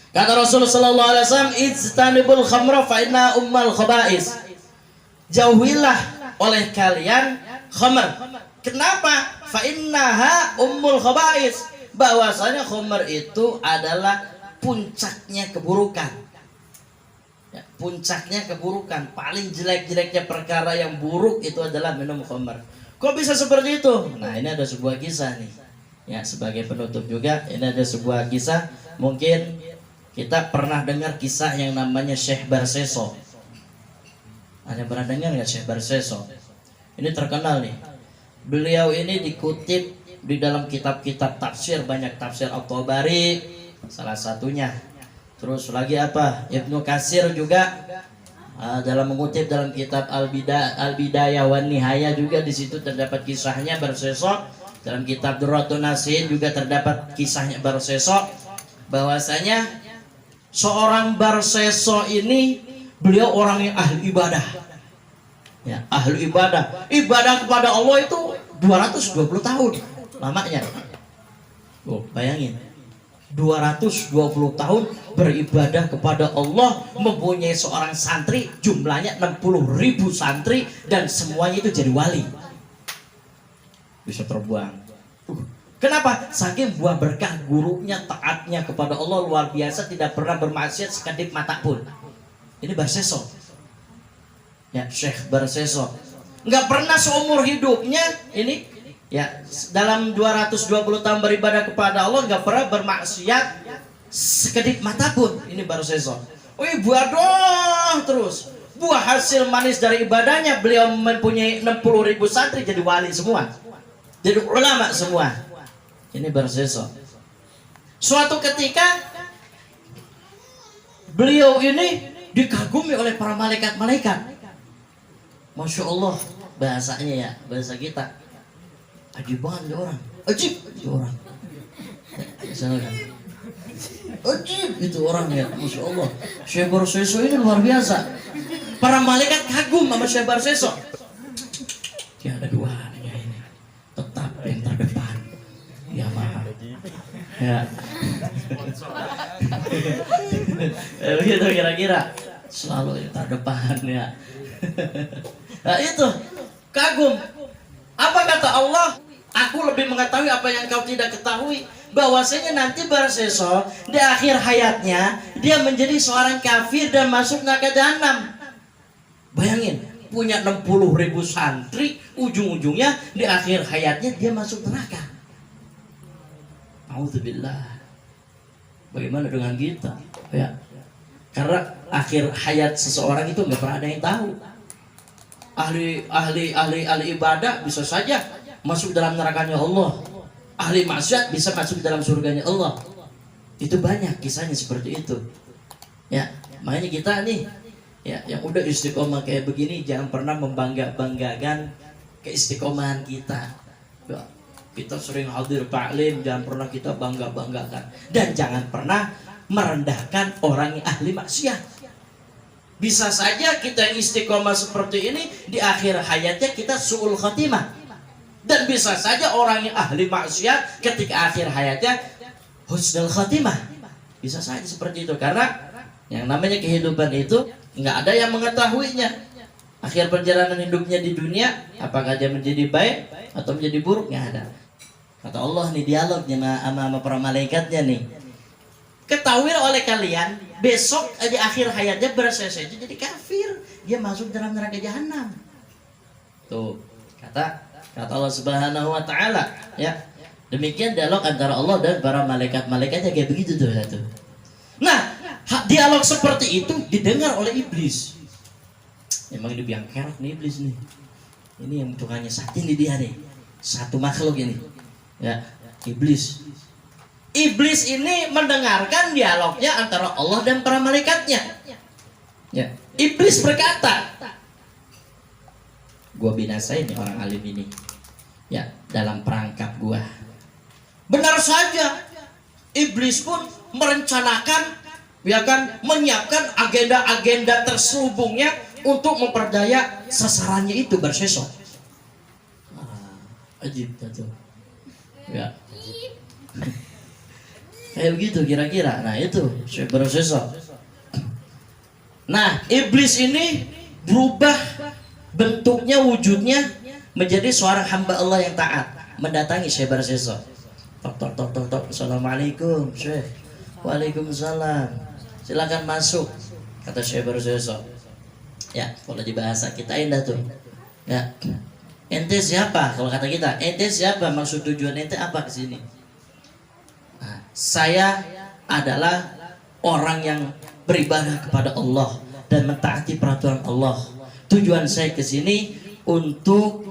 Kata Rasulullah sallallahu alaihi wasallam, "Ijtanibul khamra fa inna ummal khaba'is." Jauhilah oleh kalian khamr. Kenapa? Fa innaha ummul khaba'is. Bahwasanya khamr itu adalah puncaknya keburukan. Ya, puncaknya keburukan, paling jelek-jeleknya perkara yang buruk itu adalah minum khamr. Kok bisa seperti itu? Nah, ini ada sebuah kisah nih. Ya, sebagai penutup juga, ini ada sebuah kisah. Mungkin kita pernah dengar kisah yang namanya Syekh Barseso. Ada pernah dengar nggak Syekh Barseso? Ini terkenal nih. Beliau ini dikutip di dalam kitab-kitab tafsir, banyak tafsir At-Tabari salah satunya. Terus lagi apa? Ibnu Katsir juga dalam mengutip dalam kitab Al-Bidayah wan Nihayah juga di situ terdapat kisahnya Barseso. Dalam kitab Durratun Nasin juga terdapat kisahnya Barseso, bahwasanya seorang Barseso ini beliau orang yang ahli ibadah. Ya, ahli ibadah. Ibadah kepada Allah itu 220 tahun lamanya. Oh, bayangin. 220 tahun beribadah kepada Allah, mempunyai seorang santri jumlahnya 60.000 santri dan semuanya itu jadi wali. Bisa terbuang. Kenapa? Saking buah berkah gurunya, taatnya kepada Allah luar biasa, tidak pernah bermaksiat sekedip mata pun. Ini Barseso. Ya, Syekh Barseso. Nggak pernah seumur hidupnya ini ya dalam 220 tahun beribadah kepada Allah nggak pernah bermaksiat sekedip mata pun. Ini Barseso. Ibadah terus. Buah hasil manis dari ibadahnya, beliau mempunyai 60.000 santri jadi wali semua. Jadi ulama semua. Ini Barseso. Suatu ketika beliau ini dikagumi oleh para malaikat-malaikat. Masya Allah, bahasanya ya, bahasa kita. Ajib banget orang. Ajib itu orang. Misalkan. Ajib itu orang ya, Masya Allah. Syekh Barseso ini luar biasa. Para malaikat kagum sama Syekh Barseso. Tiada duanya ini. Tetap yang terdepan. Ya maha. Ya. Begitu kira-kira. Selalu yang terdepan ya. Nah itu kagum. Apa kata Allah? Aku lebih mengetahui apa yang kau tidak ketahui. Bahwasanya nanti Barseso di akhir hayatnya dia menjadi seorang kafir dan masuk neraka jahanam. Bayangin, punya 60.000 santri, ujung-ujungnya di akhir hayatnya dia masuk neraka. Auzubillah. Bagaimana dengan kita? Ya. Karena akhir hayat seseorang itu nggak pernah ada yang tahu. Ahli ibadah bisa saja masuk dalam nerakanya Allah. Ahli maksiat bisa masuk dalam surganya Allah. Itu banyak kisahnya seperti itu. Ya, makanya kita nih ya yang udah istiqomah kayak begini jangan pernah membanggakan keistiqomahan kita. Ya, kita sering hadir taklim, jangan pernah kita banggakan dan jangan pernah merendahkan orang yang ahli maksiat. Bisa saja kita yang istiqomah seperti ini di akhir hayatnya kita su'ul khatimah. Dan bisa saja orang yang ahli maksiat ketika akhir hayatnya husnul khatimah. Bisa saja seperti itu karena yang namanya kehidupan itu nggak ada yang mengetahuinya. Akhir perjalanan hidupnya di dunia apakah dia menjadi baik atau menjadi buruk, nggak ada. Kata Allah nih dialognya sama para malaikatnya nih. Ketahui oleh kalian besok di akhir hayatnya Barseso itu jadi kafir, dia masuk dalam neraka jahanam. Tuh kata Allah Subhanahu wa taala ya. Demikian dialog antara Allah dan para malaikat-malaikatnya kayak begitu tuh satu. Nah, dialog seperti itu didengar oleh iblis. Emang ini biang kerok nih iblis nih. Ini yang Tuhannya satu ini dia nih. Satu makhluk ini. Ya, iblis. Iblis ini mendengarkan dialognya antara Allah dan para malaikatnya. Ya, iblis berkata, gua binasain nih orang alim ini. Ya, dalam perangkap gua. Benar saja, iblis pun merencanakan, ya kan, menyiapkan agenda-agenda terselubungnya untuk memperdaya sasarannya itu Barseso. Ajib tuh. Ya. Kayak begitu kira-kira. Nah itu berseso. Nah iblis ini berubah bentuknya, wujudnya menjadi seorang hamba Allah yang taat, mendatangi Syekh Barseso. Tok. Assalamualaikum Syekh. Waalaikumsalam. Silakan masuk, kata Syekh Barseso. Ya, kalau di bahasa kita indah tuh. Ya. Ente siapa? Kalau kata kita, ente siapa? Maksud tujuan ente apa ke sini? Nah, saya adalah orang yang beribadah kepada Allah dan mentaati peraturan Allah. Tujuan saya ke sini untuk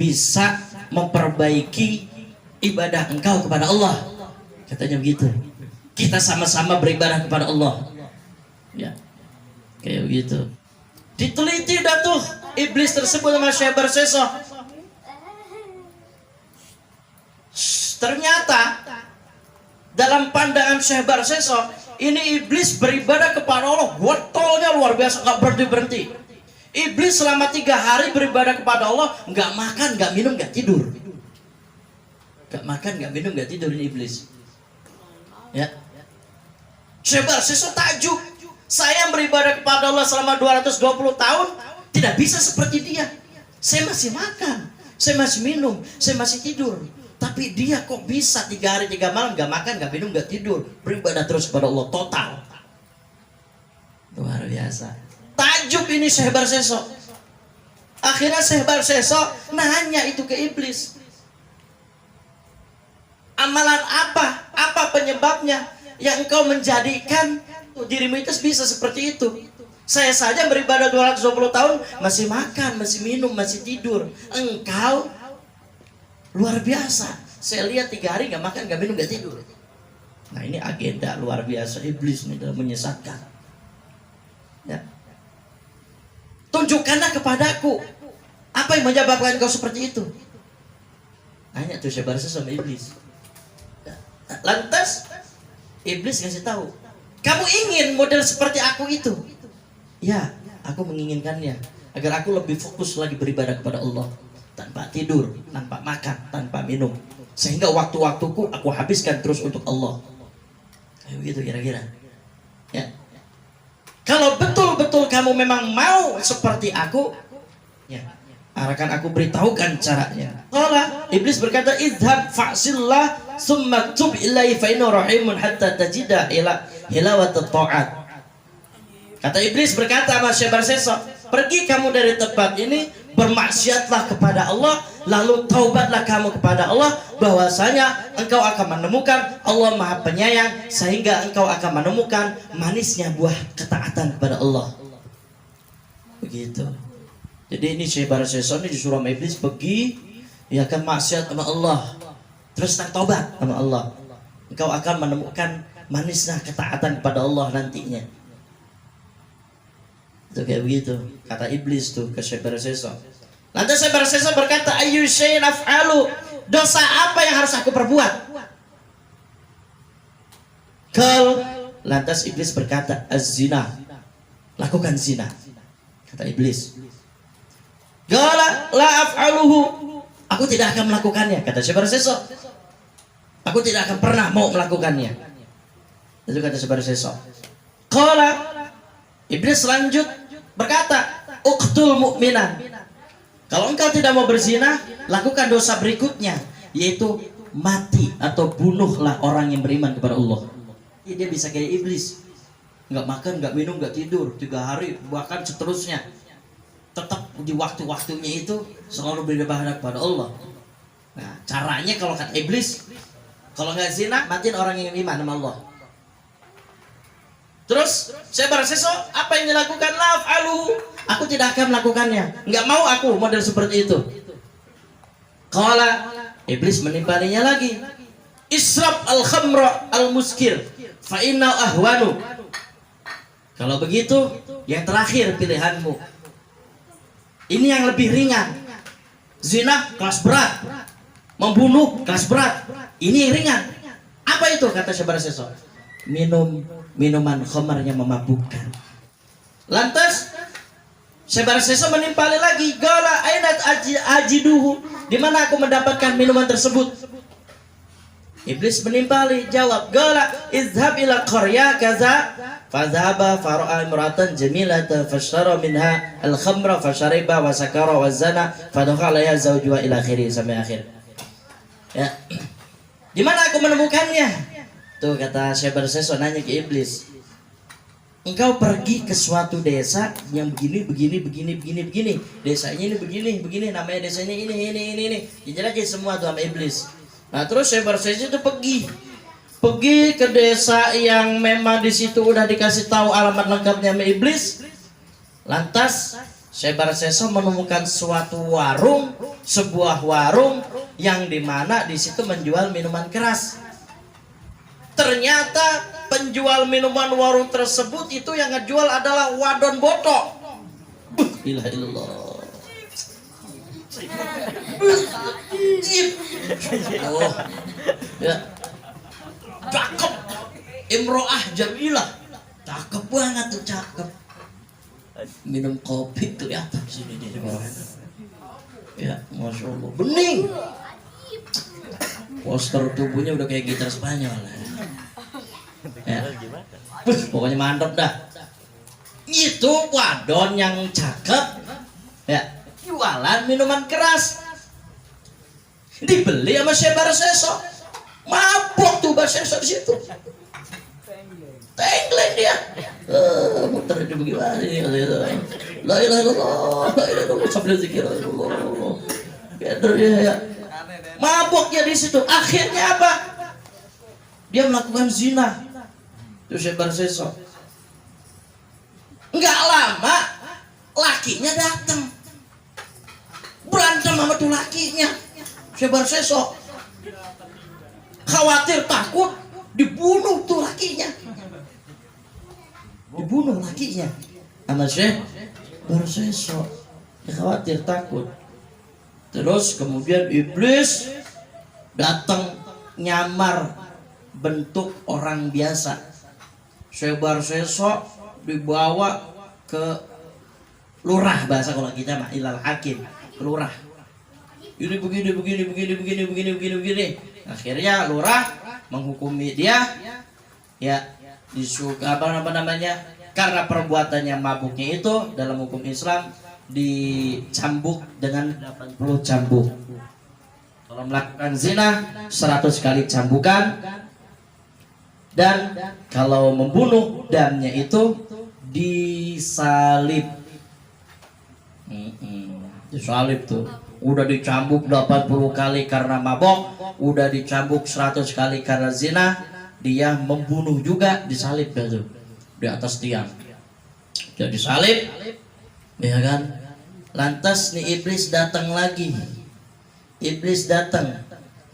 bisa memperbaiki ibadah engkau kepada Allah. Katanya begitu. Kita sama-sama beribadah kepada Allah. Ya. Kayak begitu. Diteliti dah tuh iblis tersebut sama Syekh Barseso. Ternyata dalam pandangan Syekh Barseso, ini iblis beribadah kepada Allah, getolnya luar biasa, gak berhenti-berhenti. Iblis selama 3 hari beribadah kepada Allah, gak makan, gak minum, gak tidur. Gak makan, gak minum, gak tidur, ini iblis. Ya. Syekh Barseso takjub. Saya beribadah kepada Allah selama 220 tahun, tidak bisa seperti dia. Saya masih makan, saya masih minum, saya masih tidur. Tapi dia kok bisa 3 hari 3 malam gak makan, gak minum, gak tidur, beribadah terus kepada Allah total. Luar biasa. Takjub ini Syekh Barseso. Akhirnya Syekh Barseso nanya itu ke iblis. Amalan apa? Apa penyebabnya yang engkau menjadikan dirimu itu bisa seperti itu? Saya saja beribadah 220 tahun masih makan, masih minum, masih tidur. Engkau luar biasa. Saya lihat 3 hari gak makan, gak minum, gak tidur. Nah ini agenda luar biasa iblis ini dalam menyesatkan. Ya. Tunjukkanlah kepadaku apa yang menyebabkan kau seperti itu. Nanya tuh Syekh Barseso sama iblis. Lantas iblis ngasih tahu, kamu ingin model seperti aku itu? Ya, aku menginginkannya agar aku lebih fokus lagi beribadah kepada Allah, tanpa tidur, tanpa makan, tanpa minum, sehingga waktu-waktuku aku habiskan terus untuk Allah. Kayak begitu kira-kira. Ya. Kalau betul-betul kamu memang mau seperti aku, ya, akan aku beritahukan caranya. Qala, iblis berkata, idhab fa'sillah summa tub ilaihi fa innahu rahimun hatta tajida ila hilawat ta'at. Kata iblis berkata sama Syekh Barseso, pergi kamu dari tempat ini, bermaksiatlah kepada Allah, lalu taubatlah kamu kepada Allah, bahwasanya engkau akan menemukan Allah Maha Penyayang, sehingga engkau akan menemukan manisnya buah ketaatan kepada Allah. Begitu. Jadi ini Syekh Barseso ini disuruh sama iblis pergi, ya kan maksiat sama Allah, terus taubat sama Allah, engkau akan menemukan manisnya ketaatan kepada Allah nantinya. Itu kayak begitu kata iblis tuh ke Syekh Barseso. Lantas Syekh Barseso berkata, ayyu syai'in af'alu, dosa apa yang harus aku perbuat? Lantas iblis berkata, az-zina, lakukan zina. Kata iblis. Qala la af'aluhu, aku tidak akan melakukannya. Kata Syekh Barseso, aku tidak akan pernah mau melakukannya. Itu kata Syekh Barseso. Qala, iblis lanjut berkata, uqtul mu'minan, kalau engkau tidak mau berzina, lakukan dosa berikutnya, yaitu mati atau bunuhlah orang yang beriman kepada Allah. Dia bisa kayak iblis, nggak makan, nggak minum, nggak tidur 3 hari, bahkan seterusnya, tetap di waktu-waktunya itu selalu beribadah kepada Allah. Nah caranya kalau kata iblis, kalau nggak zina, matiin orang yang iman sama Allah. Terus Syekh Barseso apa yang dilakukan? Laf'alu, aku tidak akan melakukannya, nggak mau aku model seperti itu. Qala, iblis menimpalinya lagi, israb al-khamra al-muskir fa inna ahwanu. Kalau begitu yang terakhir pilihanmu, ini yang lebih ringan. Zina kelas berat, membunuh kelas berat, ini yang ringan. Apa itu kata Syekh Barseso? Minum minuman khamar yang memabukkan. Lantas Syekh Barseso menimpali lagi, gala ainat ajiduhu, di mana aku mendapatkan minuman tersebut? Iblis menimpali, jawab, "Qala izhab ila qarya kaza." Fadhaba fara'a imra'atan jamilatan fashtara minha al-khamra fashariba wa sakara wa zana fadakhala ya zawjuha ila akhiri, sampai akhir. Ya. Di mana aku menemukannya? Tuh kata Syekh Barseso nanya ke iblis. Engkau pergi ke suatu desa yang begini. Desanya ini begini, namanya desanya ini. Dijelasin semua tuh sama iblis. Nah, terus Syekh Barseso itu pergi ke desa yang memang di situ udah dikasih tahu alamat lengkapnya sama iblis. Lantas Syekh Barseso menemukan sebuah warung yang dimana di situ menjual minuman keras. Ternyata penjual minuman warung tersebut itu yang ngejual adalah wadon botok. Ilah ilallah. Oh, ya. Cakep, imro'ah jamilah, cakep banget tuh, cakep. Minum kopi kelihatan sini di bawah. Ya, masya Allah, bening. Poster tubuhnya udah kayak gitar Spanyol. Ya. Pokoknya mantap dah. Itu wadon yang cakep, ya, jualan minuman keras. Dibeli sama Syekh Barseso. Mabok tuh Barseso di situ. Tengkleng dia. Muter itu bagaimana ini? La ilaha illallah, sambil zikir Allah. Ya. Mabok dia di situ. Akhirnya apa? Dia melakukan zina. Itu Syekh Barseso. Enggak lama lakinya datang. Berantem sama tuh lakinya. Syekh Barseso khawatir, takut dibunuh tuh lakinya. Dibunuh lakinya sama Syekh Barseso. Dia khawatir, takut. Terus kemudian iblis datang nyamar bentuk orang biasa. Syekh Barseso dibawa ke lurah, bahasa kalau kita mah ilal hakim, lurah. Ini begini. Akhirnya lurah menghukumi dia, ya, disuka apa namanya, karena perbuatannya mabuknya itu dalam hukum Islam dicambuk dengan 80 cambuk. Kalau melakukan zina 100 kali cambukan, dan kalau membunuh damnya itu disalib. Disalib tuh. Udah dicambuk 80 kali karena mabok, udah dicambuk 100 kali karena zina, dia membunuh juga disalib tuh di atas tiang. Jadi salib, ya kan? Lantas nih iblis datang lagi. Iblis datang.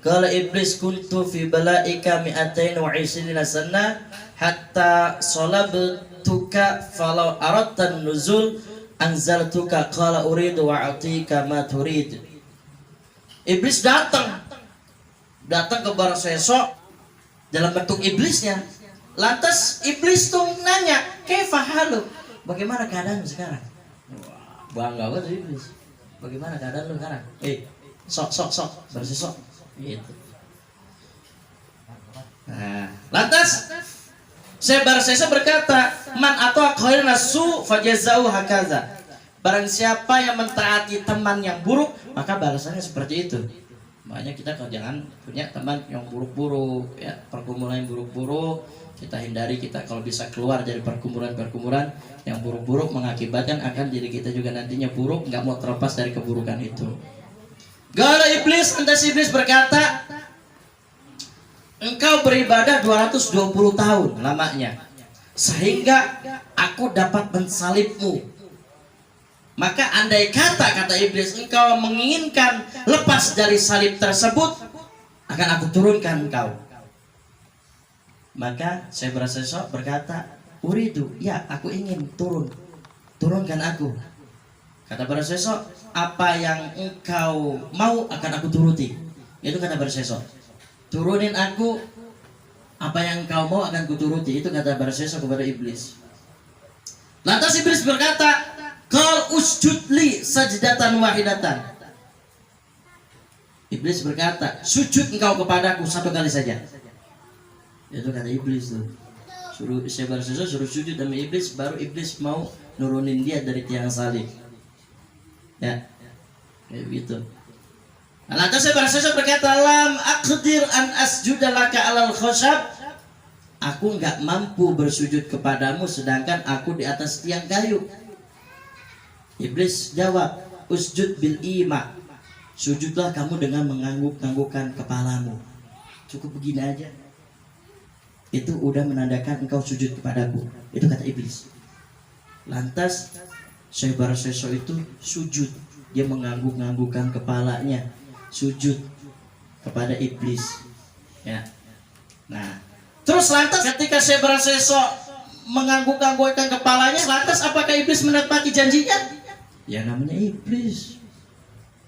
Kalau iblis kuntu fi balaika mi'atain wa 20 sana hatta salabtuka falau aradtan nuzul anzaltuka qala uridu wa atika ma turid. Iblis datang ke Barseso dalam bentuk iblisnya. Lantas iblis tuh nanya, "Kaifa halu?" Bagaimana keadaan sekarang? Bangga banget iblis. Bagaimana keadaan lu sekarang? Sok Barseso gitu. Nah, lantas Syekh Barseso berkata, "Man atwa khairan nasu fajazau hakaza." Barang siapa yang mentaati teman yang buruk, maka balasannya seperti itu. Makanya kita jangan punya teman yang buruk-buruk, ya, pergumulan yang buruk-buruk. Kita hindari, kita kalau bisa keluar dari pergumulan yang buruk-buruk, mengakibatkan akan diri kita juga nantinya buruk, nggak mau terlepas dari keburukan itu. Gara iblis, lantas iblis berkata, "Engkau beribadah 220 tahun lamanya, sehingga aku dapat mensalibmu. Maka andai kata iblis, engkau menginginkan lepas dari salib tersebut, akan aku turunkan engkau." Maka Syekh Barseso berkata, "Uridu, ya, aku ingin turunkan aku." Kata Barseso, "Apa yang engkau mau akan aku turuti." Itu kata Barseso. "Turunin aku, apa yang engkau mau akan kuturuti." Itu kata Barseso kepada iblis. Lantas iblis berkata, "Qal usjud li sajdatan wahidatan." Iblis berkata, sujud engkau kepadaku 1 kali saja. Itu kata iblis tuh. Suruh Syebarsesa suruh sujud sama iblis, baru iblis mau nurunin dia dari tiang salib. Ya, kayak gitu. Lantas Syebarsesa berkata, lam aqdir an asjuda laka alal khoshab. Aku nggak mampu bersujud kepadamu sedangkan aku di atas tiang kayu. Iblis jawab, usjud bil ima. Sujudlah kamu dengan mengangguk-anggukkan kepalamu. Cukup begini aja. Itu udah menandakan engkau sujud kepadaku. Itu kata iblis. Lantas Syebarsesa itu sujud. Dia mengangguk-anggukkan kepalanya, sujud kepada iblis. Ya. Nah, terus lantas ketika Syebarsesa mengangguk-anggukkan kepalanya, lantas apakah iblis menepati janjinya? Ya namanya iblis.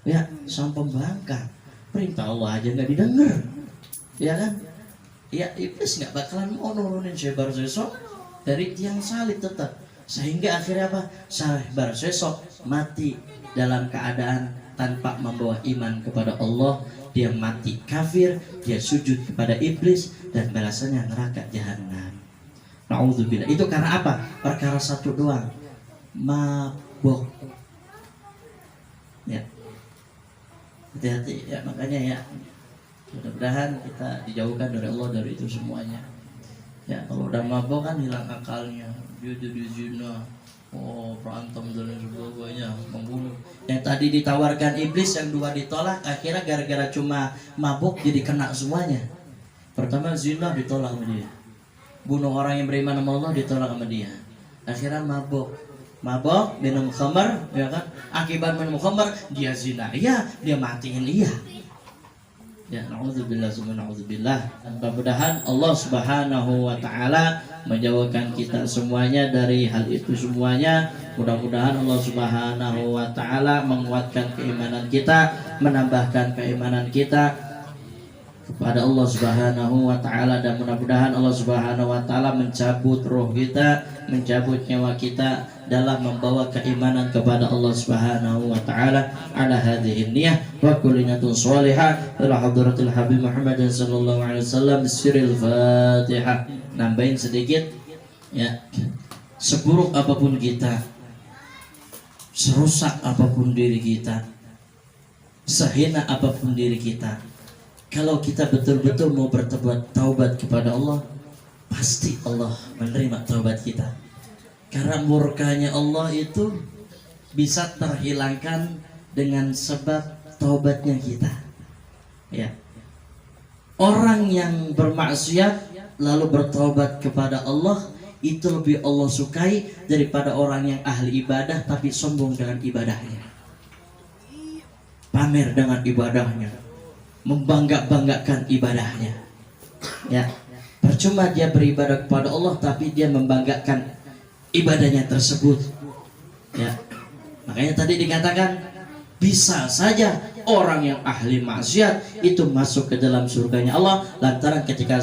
Ya, sang pembangkang. Perintah Allah aja nggak didengar. Ya kan? Ya iblis nggak bakalan mau nurunin Syebarsesa dari tiang salib tetap, sehingga akhirnya apa? Syebarsesa mati dalam keadaan tanpa membawa iman kepada Allah. Dia mati kafir, dia sujud kepada iblis dan balasannya neraka jahanam. Nauzubillah. Itu karena apa? Perkara satu doang, mabok. Ya, hati-hati ya, makanya ya, mudah-mudahan kita dijauhkan dari Allah dari itu semuanya. Ya, kalau udah mabok kan hilang akalnya, dia jadi zina, berantem dan sebagainya, membunuh. Yang tadi ditawarkan iblis yang 2 ditolak, akhirnya gara-gara cuma mabok jadi kena semuanya. Pertama zina ditolak sama dia, bunuh orang yang beriman sama Allah ditolak sama dia. Akhirnya mabok minum khamar, ya kan? Akibat minum khamar dia zina, iya, dia matiin, iya. Ya, na'udzubillah summa na'udzubillah. Mudah-mudahan Allah Subhanahu wa taala menjauhkan kita semuanya dari hal itu semuanya. Mudah-mudahan Allah Subhanahu wa taala menguatkan keimanan kita, menambahkan keimanan kita kepada Allah Subhanahu wa taala, dan mudah-mudahan Allah Subhanahu wa taala mencabut roh kita, mencabut nyawa kita dalam membawa keimanan kepada Allah Subhanahu wa taala. Ala hadhihi niyyah wa kullinatun shalihah ila hadratil habib Muhammad sallallahu alaihi wasallam. Siril Fatihah. Nambahin sedikit ya. Seburuk apapun kita, serusak apapun diri kita, sehina apapun diri kita, kalau kita betul-betul mau bertobat taubat kepada Allah, pasti Allah menerima taubat kita. Karena murkanya Allah itu bisa terhilangkan dengan sebab taubatnya kita. Ya. Orang yang bermaksiat lalu bertaubat kepada Allah itu lebih Allah sukai daripada orang yang ahli ibadah tapi sombong dengan ibadahnya, pamer dengan ibadahnya, membangga-banggakan ibadahnya. Ya, percuma dia beribadah kepada Allah tapi dia membanggakan ibadahnya tersebut. Ya, makanya tadi dikatakan bisa saja orang yang ahli maksiat itu masuk ke dalam surganya Allah lantaran ketika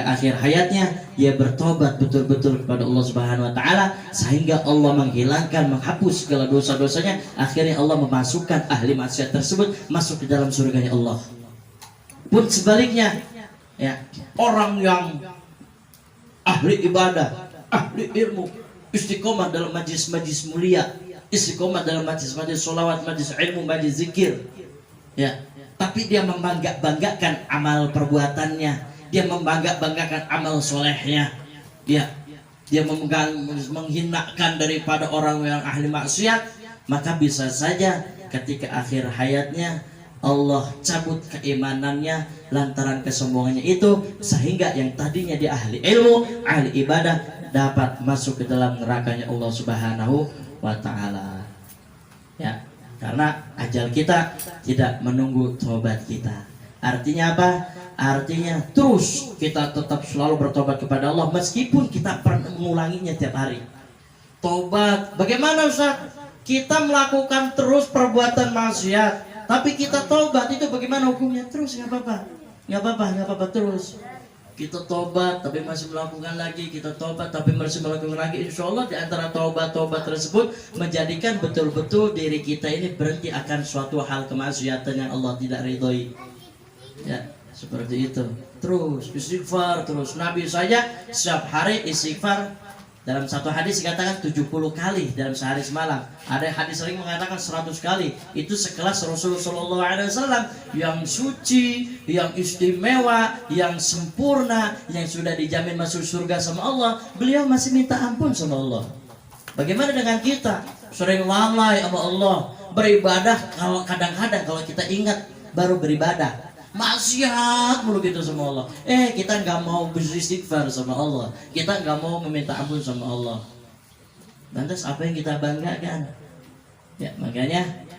akhir hayatnya dia bertobat betul-betul kepada Allah Subhanahu wa taala, sehingga Allah menghilangkan, menghapus segala dosa-dosanya. Akhirnya Allah memasukkan ahli maksiat tersebut masuk ke dalam surganya Allah. Pun sebaliknya, ya, orang yang ahli ibadah, ahli ilmu, istiqomah dalam majlis-majlis mulia, istiqomah dalam majlis-majlis sholawat, majlis ilmu, majlis zikir, ya, tapi dia membanggakan amal perbuatannya, dia membanggakan amal solehnya, dia menghinakan daripada orang yang ahli maksiat, maka bisa saja ketika akhir hayatnya Allah cabut keimanannya lantaran kesombongannya itu, sehingga yang tadinya dia ahli ilmu, ahli ibadah dapat masuk ke dalam nerakanya Allah Subhanahu wa ta'ala. Ya, karena ajal kita tidak menunggu tobat kita. Artinya apa? Artinya terus kita tetap selalu bertobat kepada Allah meskipun kita pernah mengulanginya tiap hari. Tobat, bagaimana Ustaz? Kita melakukan terus perbuatan maksiat, tapi kita tobat, itu bagaimana hukumnya? Terus nggak apa-apa terus. kita tobat tapi masih melakukan lagi, kita tobat tapi masih melakukan lagi, insya Allah di antara tobat-tobat tersebut menjadikan betul-betul diri kita ini berhenti akan suatu hal kemaksiatan yang Allah tidak ridhoi. Ya, seperti itu. Terus istighfar terus. Nabi saja setiap hari istighfar. Dalam satu hadis dikatakan 70 kali dalam sehari semalam. Ada hadis sering mengatakan 100 kali. Itu sekelas Rasulullah SAW yang suci, yang istimewa, yang sempurna, yang sudah dijamin masuk surga sama Allah. Beliau masih minta ampun sama Allah. Bagaimana dengan kita? Sering lalai sama Allah. Beribadah kalau kadang-kadang kalau kita ingat baru beribadah. Maksiat mulu gitu sama Allah. Kita nggak mau beristighfar sama Allah, kita nggak mau meminta ampun sama Allah. Lantas apa yang kita banggakan? Ya makanya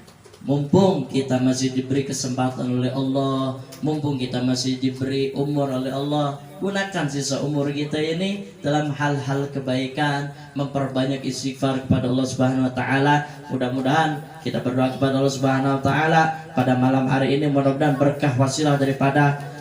mumpung kita masih diberi kesempatan oleh Allah, mumpung kita masih diberi umur oleh Allah, gunakan sisa umur kita ini dalam hal-hal kebaikan, memperbanyak istighfar kepada Allah Subhanahu wa taala. Mudah-mudahan kita berdoa kepada Allah Subhanahu wa taala pada malam hari ini, mudah-mudahan berkah wasilah daripada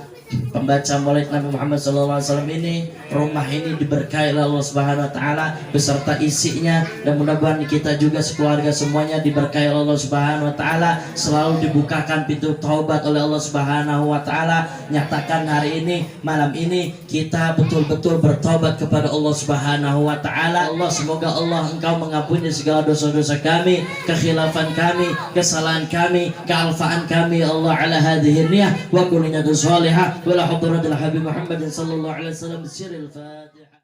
pembaca Maulid Nabi Muhammad SAW ini, rumah ini diberkahi oleh Allah Subhanahu wa taala beserta isinya, dan mudah-mudahan kita juga sekeluarga semuanya diberkahi oleh Allah Subhanahu wa taala, selalu dibukakan pintu taubat oleh Allah Subhanahu wa taala. Nyatakan hari ini, malam ini kita betul-betul bertobat kepada Allah Subhanahu wa taala. Allah, semoga Allah Engkau mengampuni segala dosa-dosa kami, kekhilafan kami, kesalahan kami, kealfaan kami ya Allah ala hadhihi niyah wa kullu niyatin shalihah. ولا حضرة الحبيب محمد صلى الله عليه وسلم. بسر الفاتحة.